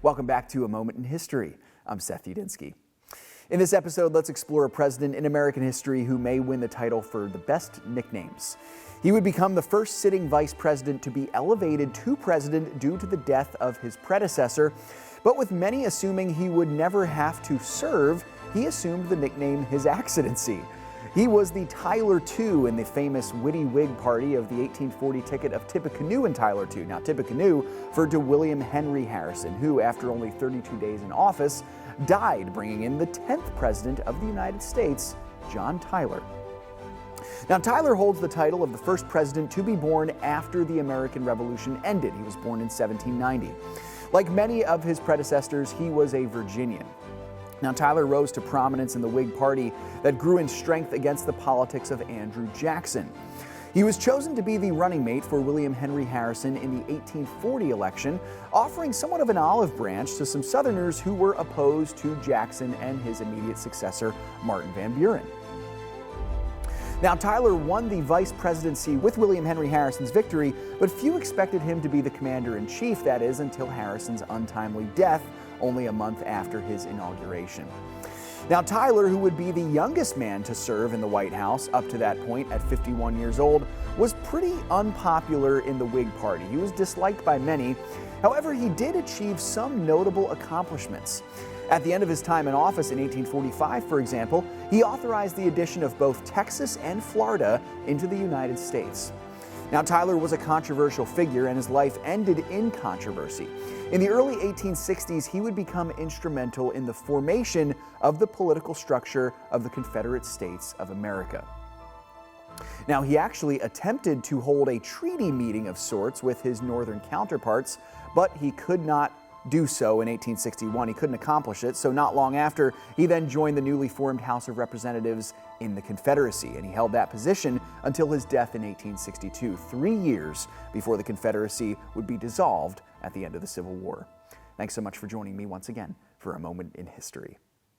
Welcome back to A Moment in History. I'm Seth Udinsky. In this episode, let's explore a president in American history who may win the title for the best nicknames. He would become the first sitting vice president to be elevated to president due to the death of his predecessor, but with many assuming he would never have to serve, he assumed the nickname his Accidency. He was the Tyler II in the famous witty Whig party of the 1840 ticket of Tippecanoe and Tyler II. Now, Tippecanoe referred to William Henry Harrison, who, after only 32 days in office, died, bringing in the 10th president of the United States, John Tyler. Now, Tyler holds the title of the first president to be born after the American Revolution ended. He was born in 1790. Like many of his predecessors, he was a Virginian. Now, Tyler rose to prominence in the Whig Party that grew in strength against the politics of Andrew Jackson. He was chosen to be the running mate for William Henry Harrison in the 1840 election, offering somewhat of an olive branch to some Southerners who were opposed to Jackson and his immediate successor, Martin Van Buren. Now, Tyler won the vice presidency with William Henry Harrison's victory, but few expected him to be the commander-in-chief, that is, until Harrison's untimely death only a month after his inauguration. Now, Tyler, who would be the youngest man to serve in the White House up to that point at 51 years old, was pretty unpopular in the Whig Party. He was disliked by many. However, he did achieve some notable accomplishments. At the end of his time in office in 1845, for example, he authorized the addition of both Texas and Florida into the United States. Now, Tyler was a controversial figure, and his life ended in controversy. In the early 1860s, he would become instrumental in the formation of the political structure of the Confederate States of America. Now, he actually attempted to hold a treaty meeting of sorts with his northern counterparts, but he could not do so in 1861. He couldn't accomplish it, so not long after, he then joined the newly formed House of Representatives in the Confederacy, and he held that position until his death in 1862, 3 years before the Confederacy would be dissolved at the end of the Civil War. Thanks so much for joining me once again for A Moment in History.